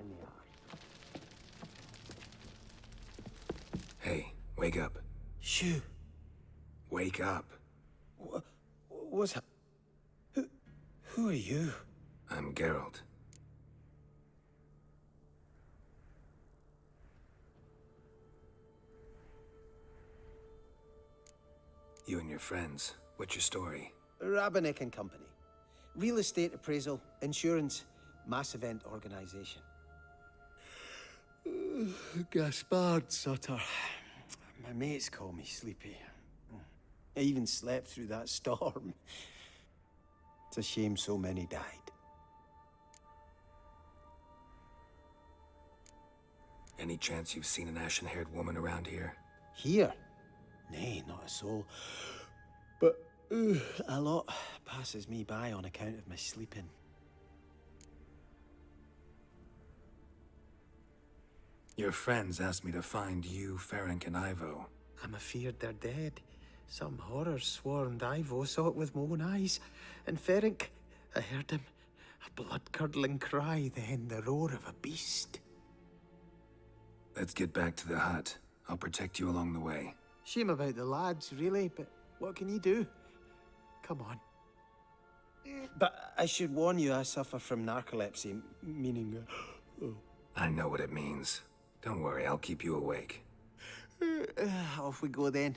in the eye. Hey, wake up. Shoo! Wake up. What's that? Who are you? I'm Geralt. You and your friends, what's your story? Rabenik and Company. Real estate appraisal, insurance, mass event organization. Gaspard Sutter. My mates call me Sleepy. I even slept through that storm. It's a shame so many died. Any chance you've seen an ashen-haired woman around here? Here? Nay, not a soul. But a lot passes me by on account of my sleeping. Your friends asked me to find you, Ferenc, and Ivo. I'm afeard they're dead. Some horror swarmed Ivo, saw it with my own eyes. And Ferenc, I heard him. A blood-curdling cry, then the roar of a beast. Let's get back to the hut. I'll protect you along the way. Shame about the lads, really, but what can you do? Come on. But I should warn you, I suffer from narcolepsy, meaning... I know what it means. Don't worry, I'll keep you awake. Off we go then.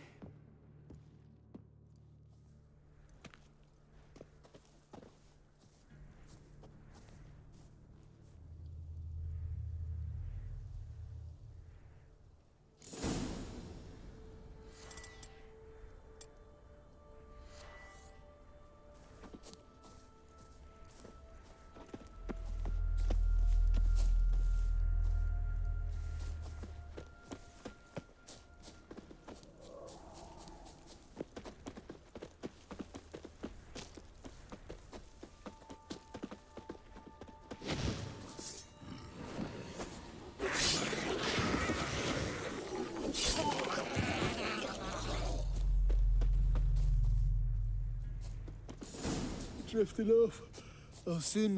Drifting off. I'll soon...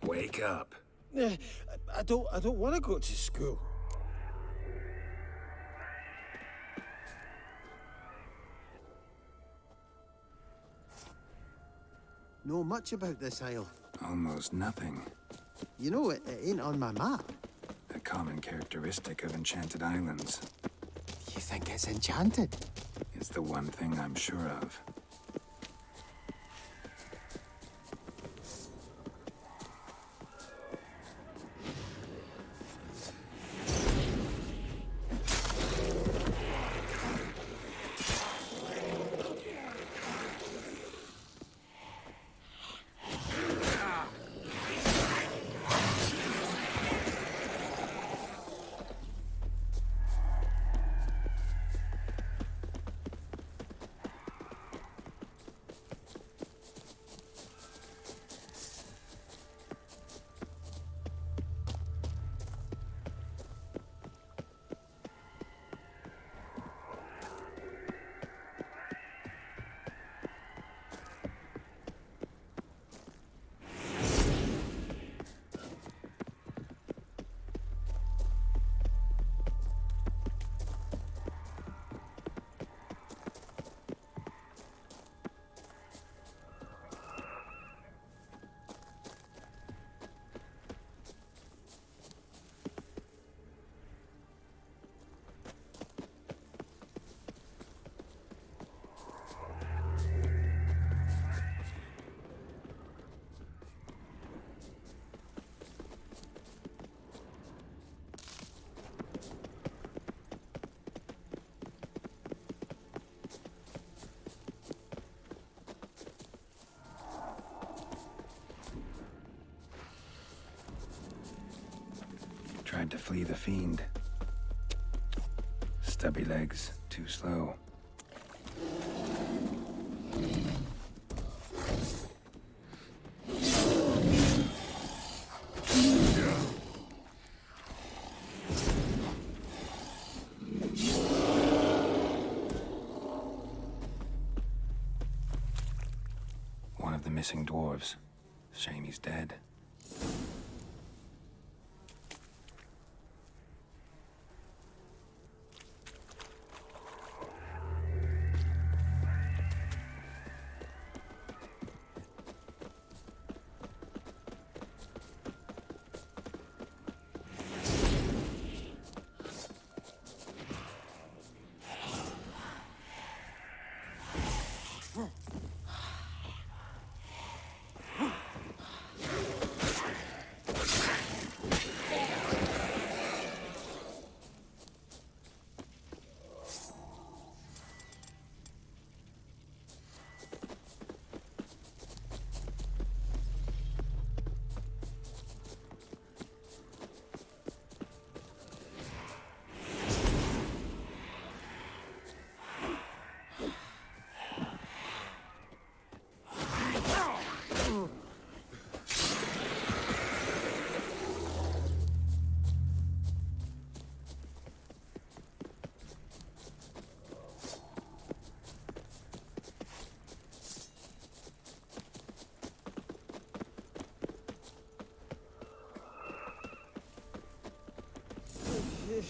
Wake up. I don't want to go to school. Know much about this isle? Almost nothing. You know, it ain't on my map. A common characteristic of enchanted islands. You think it's enchanted? It's the one thing I'm sure of. Tried to flee the fiend. Stubby legs, too slow. One of the missing dwarves. Shame he's dead.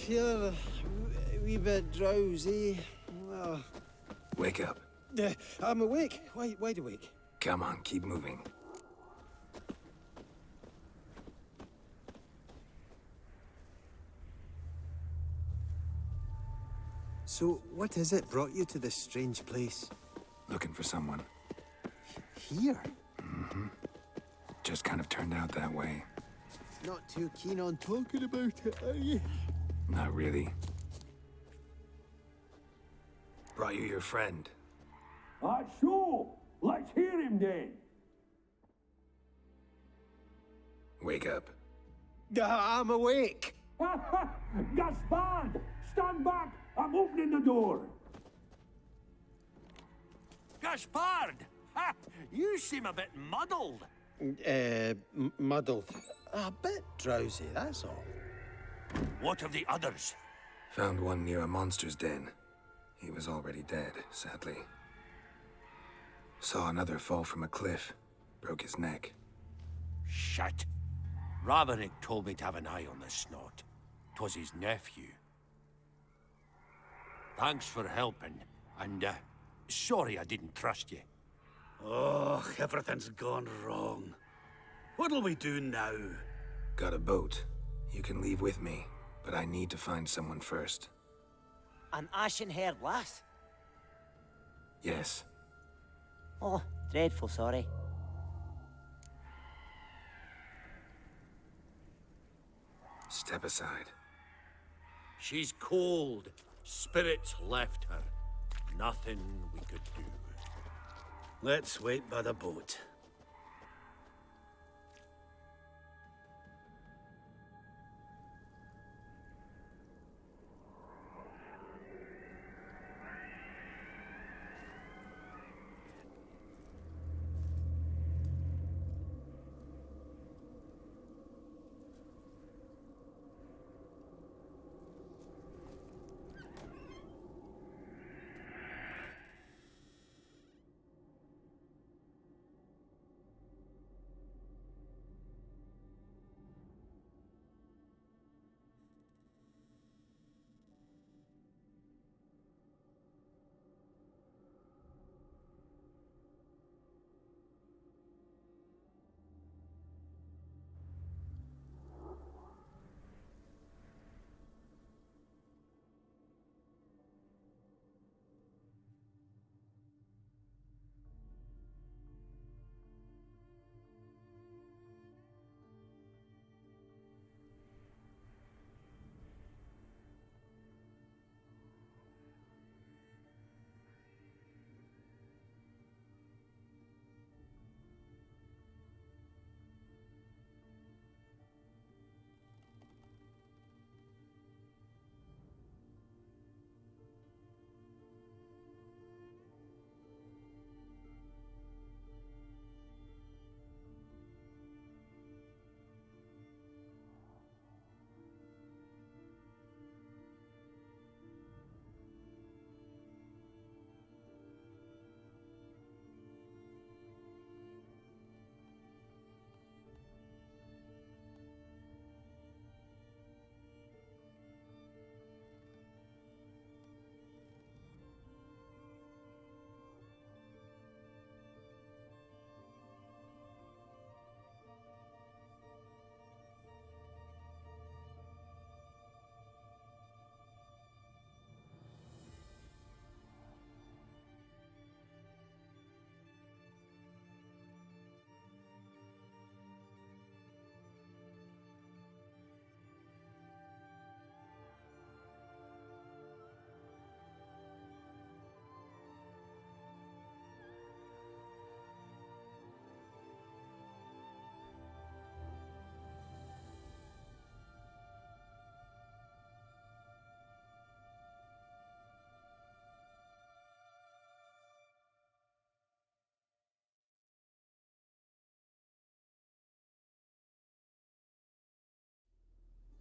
feel a wee bit drowsy. Oh. Wake up. I'm awake. Wide awake. Come on, keep moving. So, what is it brought you to this strange place? Looking for someone. Here? Just kind of turned out that way. Not too keen on talking about it, are you? Not really. Brought you your friend. So, let's hear him then. Wake up. I'm awake. Gaspard, stand back. I'm opening the door. Gaspard! Ha! You seem a bit muddled. Muddled. A bit drowsy, that's all. What of the others? Found one near a monster's den. He was already dead, sadly. Saw another fall from a cliff. Broke his neck. Shit. Raverick told me to have an eye on the snot. 'Twas his nephew. Thanks for helping, and sorry I didn't trust you. Oh, everything's gone wrong. What'll we do now? Got a boat. You can leave with me, but I need to find someone first. An ashen-haired lass? Yes. Oh, dreadful sorry. Step aside. She's cold. Spirits left her. Nothing we could do. Let's wait by the boat.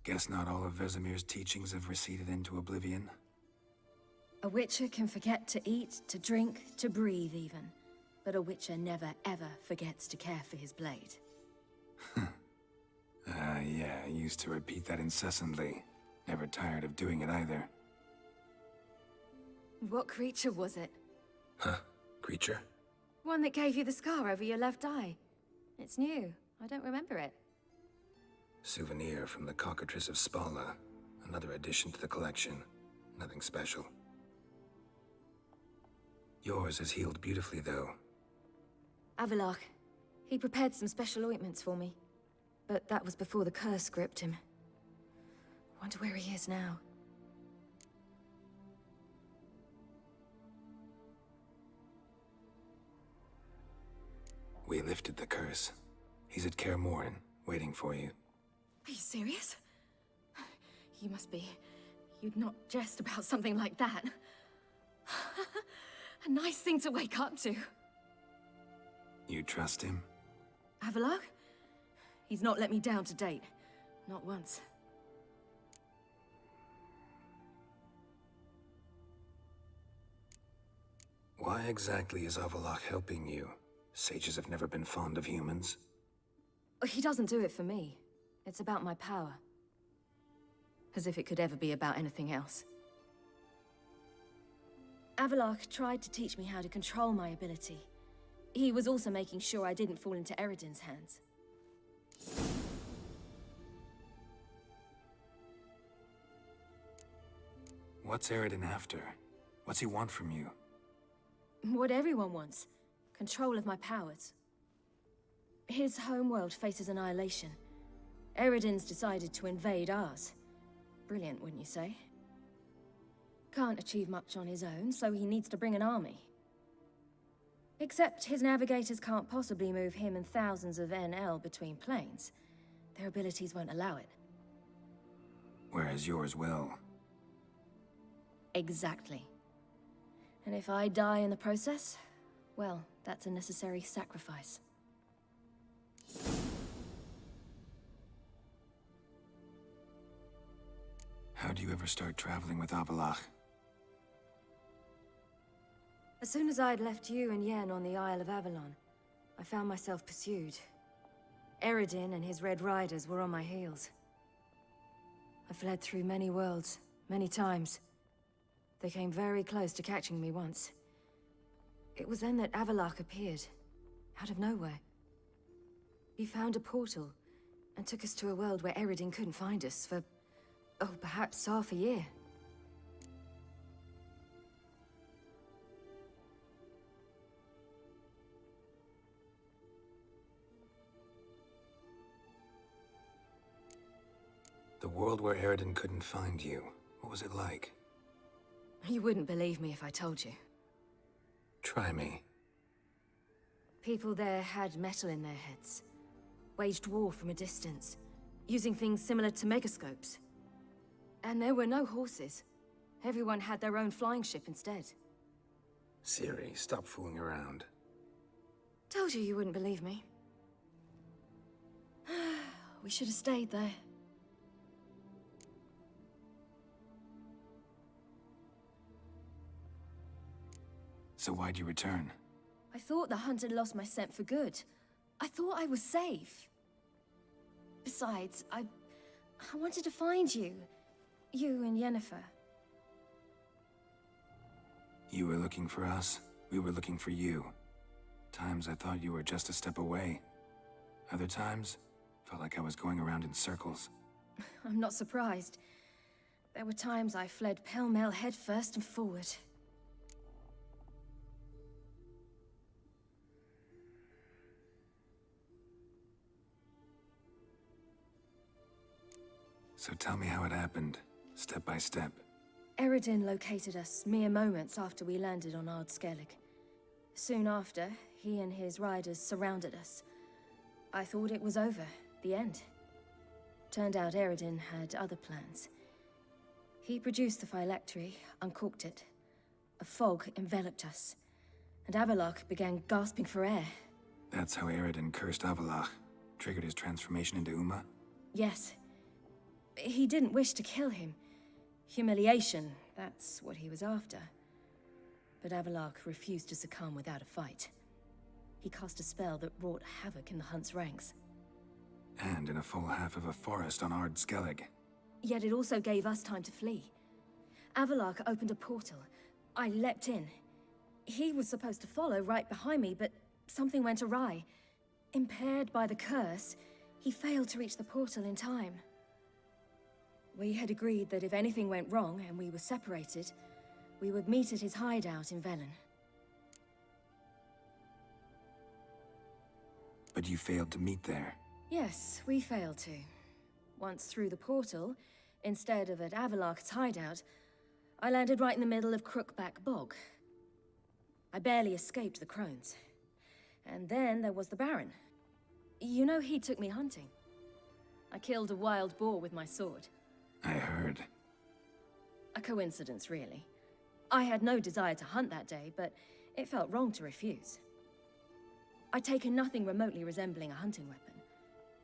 Guess not all of Vesemir's teachings have receded into oblivion. A witcher can forget to eat, to drink, to breathe even. But a witcher never ever forgets to care for his blade. Yeah, I used to repeat that incessantly. Never tired of doing it either. What creature was it? Huh? Creature? One that gave you the scar over your left eye. It's new. I don't remember it. Souvenir from the Cockatrice of Spala. Another addition to the collection. Nothing special. Yours has healed beautifully, though. Avallac'h. He prepared some special ointments for me. But that was before the curse gripped him. Wonder where he is now. We lifted the curse. He's at Kaer Morhen, waiting for you. Are you serious? You must be. You'd not jest about something like that. A nice thing to wake up to. You trust him? Avallac'h? He's not let me down to date. Not once. Why exactly is Avallac'h helping you? Sages have never been fond of humans. He doesn't do it for me. It's about my power. As if it could ever be about anything else. Avallac'h tried to teach me how to control my ability. He was also making sure I didn't fall into Eredin's hands. What's Eredin after? What's he want from you? What everyone wants. Control of my powers. His homeworld faces annihilation. Eredin's decided to invade ours. Brilliant, wouldn't you say? Can't achieve much on his own, so he needs to bring an army. Except his navigators can't possibly move him and thousands of NL between planes. Their abilities won't allow it. Whereas yours will. Exactly. And if I die in the process, well, that's a necessary sacrifice. How do you ever start traveling with Avallac'h? As soon as I'd left you and Yen on the Isle of Avalon, I found myself pursued. Eredin and his Red Riders were on my heels. I fled through many worlds, many times. They came very close to catching me once. It was then that Avallac'h appeared, out of nowhere. He found a portal, and took us to a world where Eredin couldn't find us for, oh, perhaps half a year. The world where Eredin couldn't find you, what was it like? You wouldn't believe me if I told you. Try me. People there had metal in their heads. Waged war from a distance, using things similar to megascopes. And there were no horses. Everyone had their own flying ship instead. Ciri, stop fooling around. Told you you wouldn't believe me. We should have stayed there. So why'd you return? I thought the hunt had lost my scent for good. I thought I was safe. Besides, I wanted to find you. You and Yennefer. You were looking for us, we were looking for you. Times I thought you were just a step away. Other times, felt like I was going around in circles. I'm not surprised. There were times I fled pell-mell headfirst and forward. So tell me how it happened, step by step. Eredin located us mere moments after we landed on Ard Skellig. Soon after, he and his riders surrounded us. I thought it was over, the end. Turned out Eredin had other plans. He produced the phylactery, uncorked it. A fog enveloped us, and Avallac'h began gasping for air. That's how Eredin cursed Avallac'h, triggered his transformation into Uma? Yes. He didn't wish to kill him. Humiliation, that's what he was after. But Avallac'h refused to succumb without a fight. He cast a spell that wrought havoc in the Hunt's ranks. And in a full half of a forest on Ard Skellig. Yet it also gave us time to flee. Avalok opened a portal. I leapt in. He was supposed to follow right behind me, but something went awry. Impaired by the curse, he failed to reach the portal in time. We had agreed that if anything went wrong and we were separated, we would meet at his hideout in Velen. But you failed to meet there. Yes, we failed to. Once through the portal, instead of at Avalok's hideout, I landed right in the middle of Crookback Bog. I barely escaped the crones. And then there was the Baron. You know, he took me hunting. I killed a wild boar with my sword. I heard. A coincidence, really. I had no desire to hunt that day, but it felt wrong to refuse. I'd taken nothing remotely resembling a hunting weapon.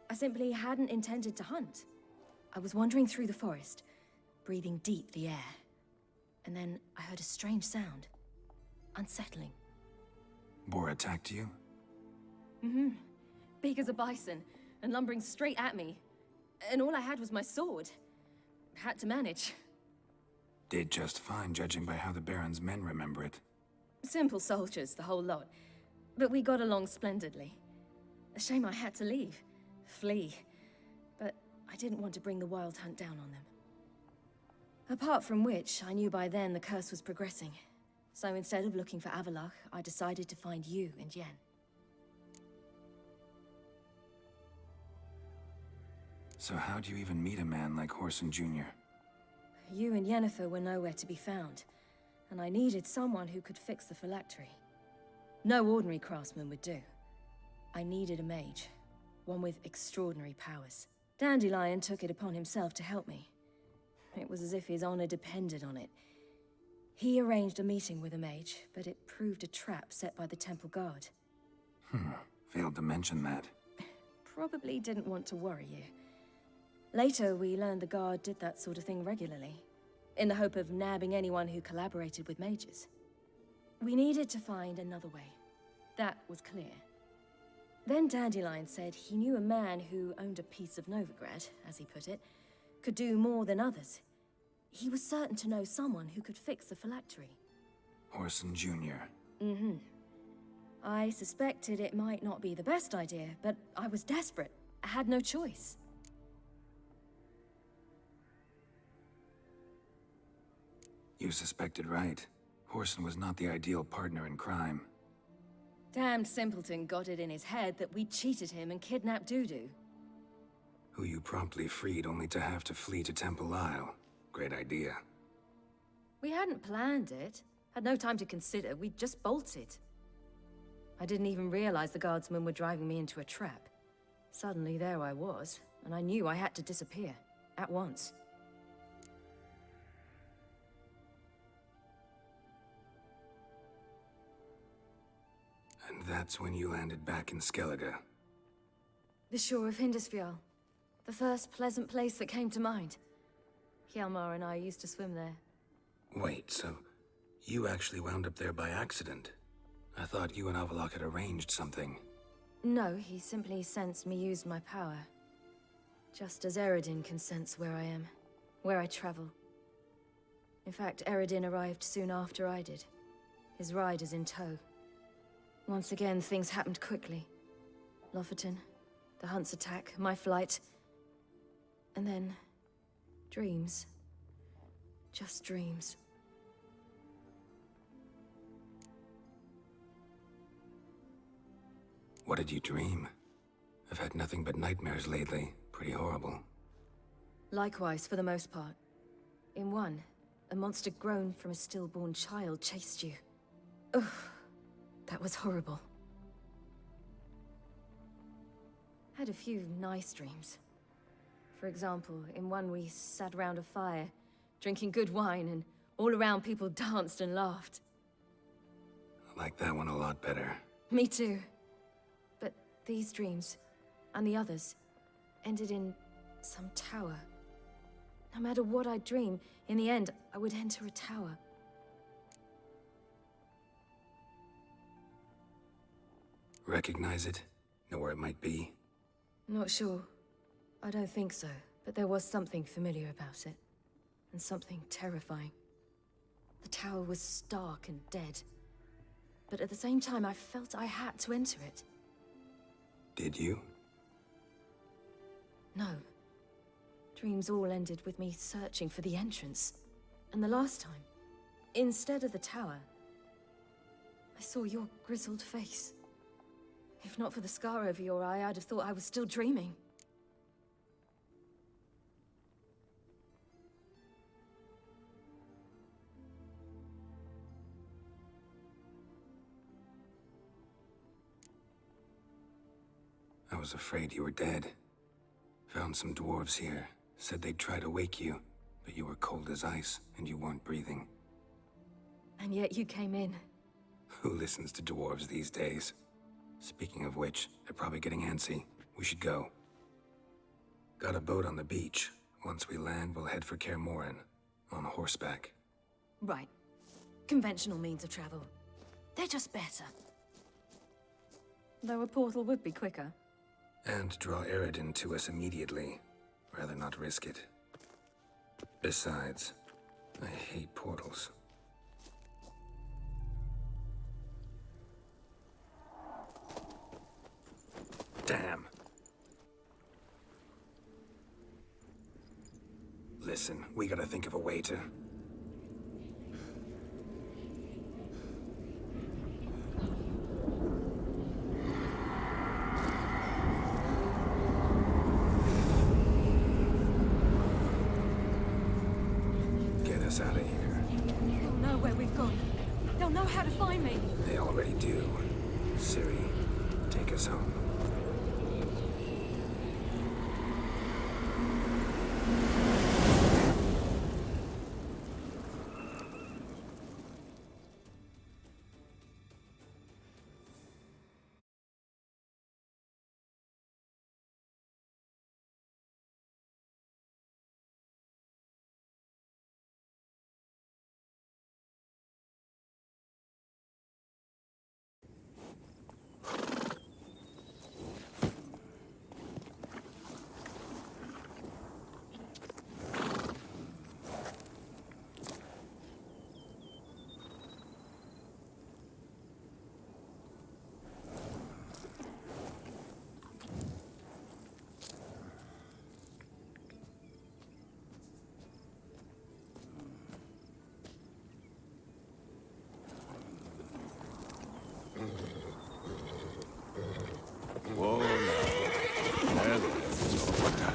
I simply hadn't intended to hunt. I was wandering through the forest, breathing deep the air. And then I heard a strange sound. Unsettling. Boar attacked you? Big as a bison, and lumbering straight at me. And all I had was my sword. Had to manage. Did just fine, judging by how the Baron's men remember it. Simple soldiers, the whole lot. But we got along splendidly. A shame I had to leave. Flee. But I didn't want to bring the Wild Hunt down on them. Apart from which, I knew by then the curse was progressing. So instead of looking for Avalok, I decided to find you and Yen. So how'd you even meet a man like Whoreson Jr.? You and Yennefer were nowhere to be found, and I needed someone who could fix the phylactery. No ordinary craftsman would do. I needed a mage, one with extraordinary powers. Dandelion took it upon himself to help me. It was as if his honor depended on it. He arranged a meeting with a mage, but it proved a trap set by the Temple Guard. Failed to mention that. Probably didn't want to worry you. Later, we learned the Guard did that sort of thing regularly, in the hope of nabbing anyone who collaborated with mages. We needed to find another way. That was clear. Then Dandelion said he knew a man who owned a piece of Novigrad, as he put it, could do more than others. He was certain to know someone who could fix the phylactery. Whoreson Jr. I suspected it might not be the best idea, but I was desperate. I had no choice. You suspected right. Whoreson was not the ideal partner in crime. Damned simpleton got it in his head that we cheated him and kidnapped Dudu. Who you promptly freed only to have to flee to Temple Isle. Great idea. We hadn't planned it. Had no time to consider. We just bolted. I didn't even realize the guardsmen were driving me into a trap. Suddenly there I was, and I knew I had to disappear. At once. And that's when you landed back in Skellige. The shore of Hindisfjall. The first pleasant place that came to mind. Hjalmar and I used to swim there. Wait, so you actually wound up there by accident? I thought you and Avalok had arranged something. No, he simply sensed me used my power. Just as Eredin can sense where I am, where I travel. In fact, Eredin arrived soon after I did. His riders in tow. Once again, things happened quickly. Lofoten, the Hunt's attack, my flight. And then... dreams. Just dreams. What did you dream? I've had nothing but nightmares lately. Pretty horrible. Likewise, for the most part. In one, a monster grown from a stillborn child chased you. Ugh, that was horrible. Had a few nice dreams. For example, in one we sat around a fire, drinking good wine, and all around people danced and laughed. I like that one a lot better. Me too. But these dreams, and the others, ended in some tower. No matter what I dream, in the end, I would enter a tower. Recognize it? Know where it might be? Not sure. I don't think so. But there was something familiar about it, and something terrifying. The tower was stark and dead, but at the same time I felt I had to enter it. Did you? No. Dreams all ended with me searching for the entrance. And the last time, instead of the tower, I saw your grizzled face. If not for the scar over your eye, I'd have thought I was still dreaming. I was afraid you were dead. Found some dwarves here. Said they'd try to wake you, but you were cold as ice and you weren't breathing. And yet you came in. Who listens to dwarves these days? Speaking of which, they're probably getting antsy. We should go. Got a boat on the beach. Once we land, we'll head for Kaer Morhen. On horseback. Right. Conventional means of travel. They're just better. Though a portal would be quicker. And draw Eredin to us immediately. Rather not risk it. Besides, I hate portals. Damn. Listen, we gotta think of a way to... Get us out of here. They'll know where we've gone. They'll know how to find me. They already do. Ciri, take us home. Whoa, now. What the?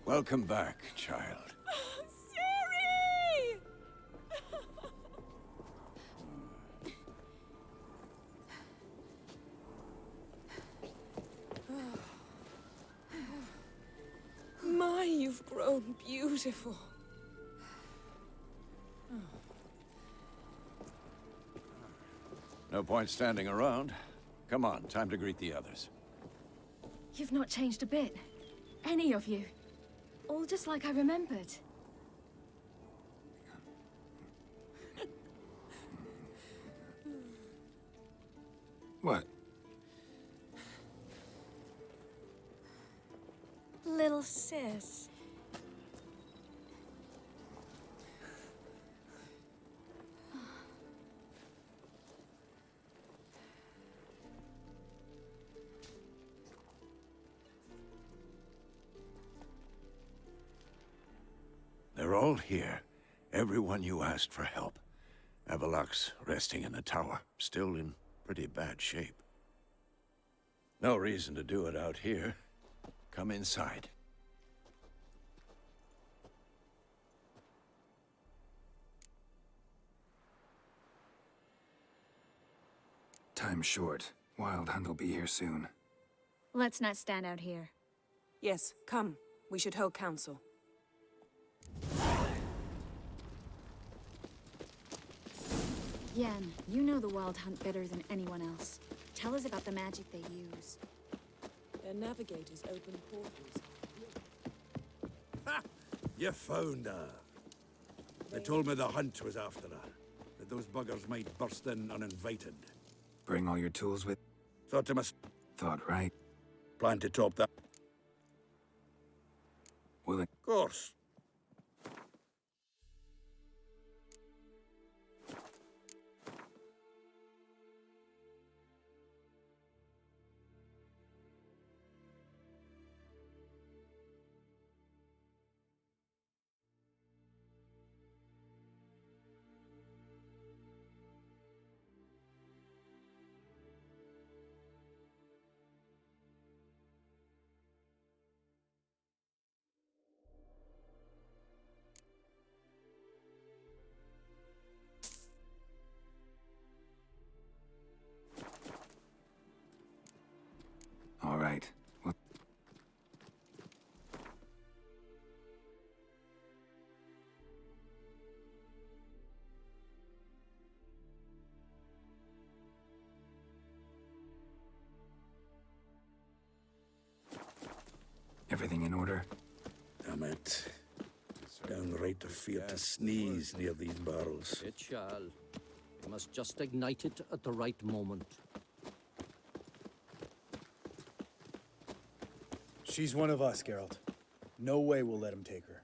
Welcome back, child. Ciri! My, you've grown beautiful. No point standing around. Come on, time to greet the others. You've not changed a bit. Any of you. All just like I remembered. What? Little sis. They're all here. Everyone you asked for help. Avallac'h's resting in the tower, still in pretty bad shape. No reason to do it out here. Come inside. Time's short. Wild Hunt will be here soon. Let's not stand out here. Yes, come. We should hold council. Yen, you know the Wild Hunt better than anyone else. Tell us about the magic they use. Their navigators open portals. Ha! You found her. They told me the hunt was after her. That those buggers might burst in uninvited. Bring all your tools with... Thought to must Thought right. plan to top that. Will it... Of course. All right. Well, everything in order? Damn it. Downright a fear to sneeze near these barrels. It shall. You must just ignite it at the right moment. She's one of us, Geralt. No way we'll let him take her.